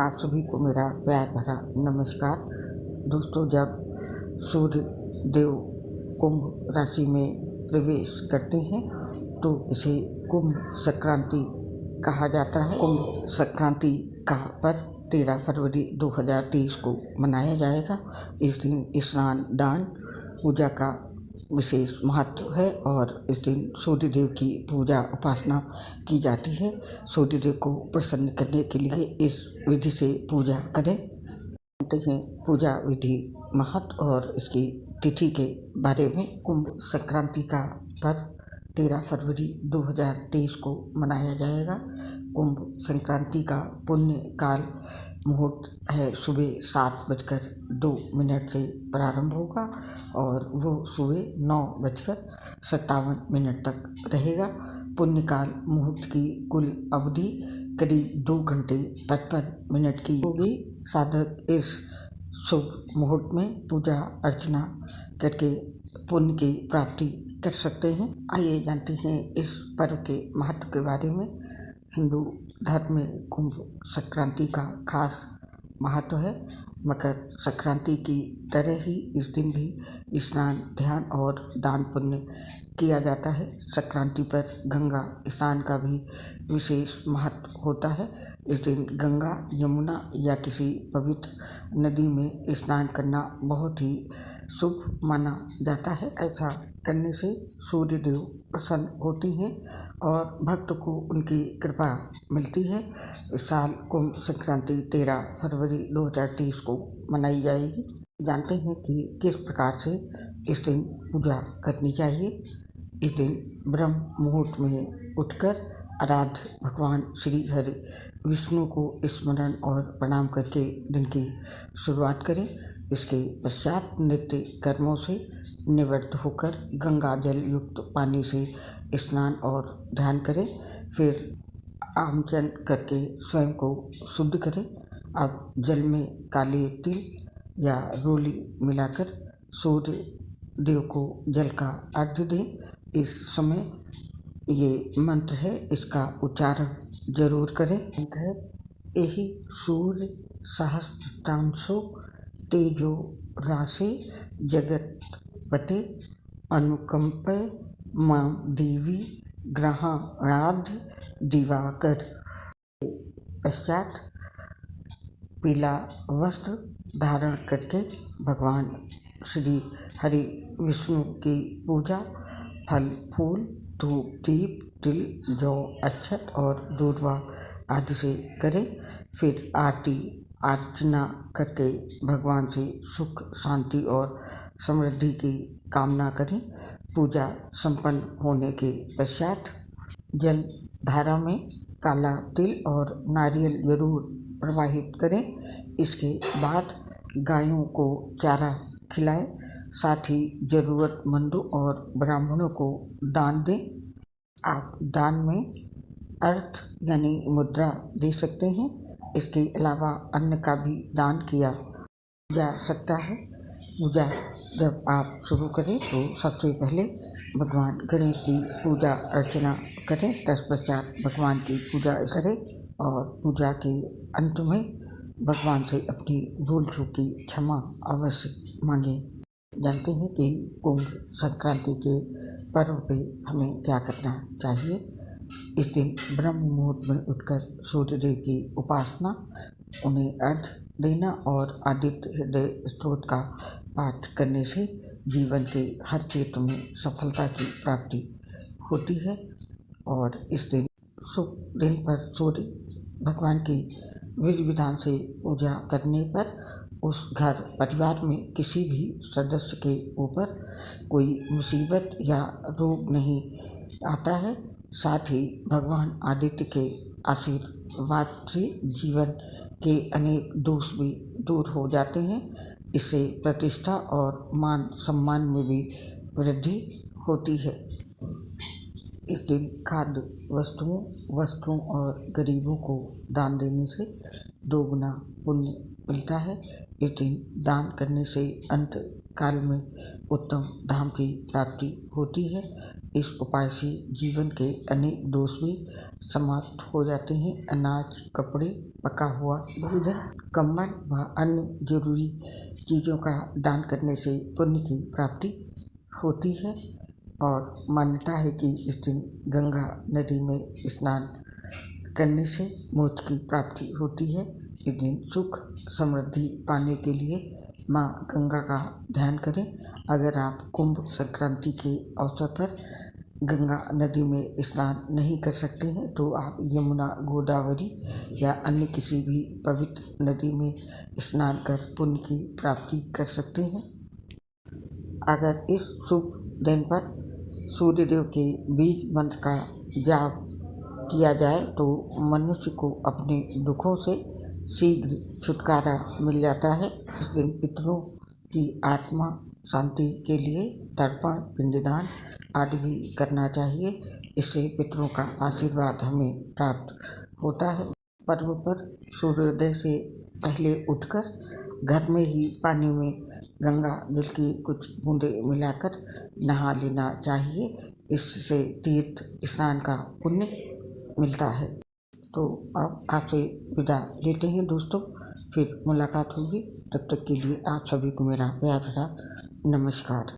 आप सभी को मेरा प्यार भरा नमस्कार। दोस्तों, जब सूर्य देव कुंभ राशि में प्रवेश करते हैं तो इसे कुंभ संक्रांति कहा जाता है। कुंभ संक्रांति का पर्व 13 फरवरी 2023 को मनाया जाएगा। इस दिन स्नान, दान, पूजा का विशेष महत्व है और इस दिन सूर्य देव की पूजा उपासना की जाती है। सूर्य देव को प्रसन्न करने के लिए इस विधि से पूजा करें। जानते हैं पूजा विधि, महत्व और इसकी तिथि के बारे में। कुंभ संक्रांति का पर्व 13 फरवरी 2023 को मनाया जाएगा। कुंभ संक्रांति का पुण्य काल मुहूर्त है सुबह 7:02 से प्रारंभ होगा और वो सुबह 9:57 तक रहेगा। पुण्यकाल मुहूर्त की कुल अवधि करीब 2 घंटे 55 मिनट की होगी। साधक इस शुभ मुहूर्त में पूजा अर्चना करके पुण्य की प्राप्ति कर सकते हैं। आइए जानते हैं इस पर्व के महत्व के बारे में। हिंदू धर्म में कुंभ संक्रांति का खास महत्व है। मकर संक्रांति की तरह ही इस दिन भी स्नान, ध्यान और दान पुण्य किया जाता है। संक्रांति पर गंगा स्नान का भी विशेष महत्व होता है। इस दिन गंगा, यमुना या किसी पवित्र नदी में स्नान करना बहुत ही शुभ माना जाता है। ऐसा करने से सूर्य देव प्रसन्न होती हैं और भक्त को उनकी कृपा मिलती है। इस साल कुंभ संक्रांति 13 फरवरी 2023 को मनाई जाएगी। जानते हैं कि किस प्रकार से इस दिन पूजा करनी चाहिए। इस दिन ब्रह्म मुहूर्त में उठकर आराध्य भगवान श्री हरि विष्णु को स्मरण और प्रणाम करके दिन की शुरुआत करें। इसके पश्चात नित्य कर्मों से निवृत्त होकर गंगा जल युक्त पानी से स्नान और ध्यान करें। फिर आमचन करके स्वयं को शुद्ध करें। अब जल में काले तिल या रोली मिलाकर सूर्य देव को जल का अर्घ्य दें। इस समय ये मंत्र है, इसका उच्चारण जरूर करें। मंत्र है, एहि सूर्य सहस्त्रांशो तेजो राशि जगत्पते अनुकंपय मां देवी ग्रहाणाद्य दिवाकर। पश्चात पीला वस्त्र धारण करके भगवान श्री हरि विष्णु की पूजा फल, फूल, धूप, दीप, तिल, जौ, अक्षत और दूर्वा आदि से करें। फिर आरती अर्चना करके भगवान से सुख, शांति और समृद्धि की कामना करें। पूजा संपन्न होने के पश्चात जल धारा में काला तिल और नारियल जरूर प्रवाहित करें। इसके बाद गायों को चारा खिलाएं। साथ ही जरूरतमंदों और ब्राह्मणों को दान दें। आप दान में अर्थ यानी मुद्रा दे सकते हैं। इसके अलावा अन्न का भी दान किया जा सकता है। पूजा जब आप शुरू करें तो सबसे पहले भगवान गणेश की पूजा अर्चना करें। तत्पश्चात भगवान की पूजा करें और पूजा के अंत में भगवान से अपनी भूल चूक की क्षमा अवश्य मांगें। जानते हैं कि कुंभ संक्रांति के पर्व पे हमें क्या करना चाहिए। इस दिन ब्रह्म मुहूर्त में उठकर सूर्य देव की उपासना, उन्हें अर्घ्य देना और आदित्य हृदय स्तोत्र का पाठ करने से जीवन के हर क्षेत्र में सफलता की प्राप्ति होती है। और इस दिन शुभ दिन पर सूर्य भगवान की विधि विधान से पूजा करने पर उस घर परिवार में किसी भी सदस्य के ऊपर कोई मुसीबत या रोग नहीं आता है। साथ ही भगवान आदित्य के आशीर्वाद से जीवन के अनेक दोष भी दूर हो जाते हैं। इससे प्रतिष्ठा और मान सम्मान में भी वृद्धि होती है। इस दिन खाद्य वस्तुओं और गरीबों को दान देने से 2 गुना पुण्य मिलता है। इस दिन दान करने से अंत काल में उत्तम धाम की प्राप्ति होती है। इस उपाय से जीवन के अनेक दोष भी समाप्त हो जाते हैं। अनाज, कपड़े, पका हुआ भोजन, कंबल व अन्य जरूरी चीज़ों का दान करने से पुण्य की प्राप्ति होती है। और मान्यता है कि इस दिन गंगा नदी में स्नान करने से मोक्ष की प्राप्ति होती है। इस दिन सुख समृद्धि पाने के लिए माँ गंगा का ध्यान करें। अगर आप कुंभ संक्रांति के अवसर पर गंगा नदी में स्नान नहीं कर सकते हैं तो आप यमुना, गोदावरी या अन्य किसी भी पवित्र नदी में स्नान कर पुण्य की प्राप्ति कर सकते हैं। अगर इस शुभ दिन पर सूर्यदेव के बीज मंत्र का जाप किया जाए तो मनुष्य को अपने दुखों से शीघ्र छुटकारा मिल जाता है। इस दिन पितरों की आत्मा शांति के लिए तर्पण, पिंडदान आदि भी करना चाहिए। इससे पितरों का आशीर्वाद हमें प्राप्त होता है। पर्व पर सूर्योदय से पहले उठकर घर में ही पानी में गंगा जल की कुछ बूंदें मिलाकर नहा लेना चाहिए। इससे तीर्थ स्नान का पुण्य मिलता है। तो अब आपसे विदा लेते हैं दोस्तों, फिर मुलाकात होगी। तब तक के लिए आप सभी को मेरा प्यार भरा नमस्कार।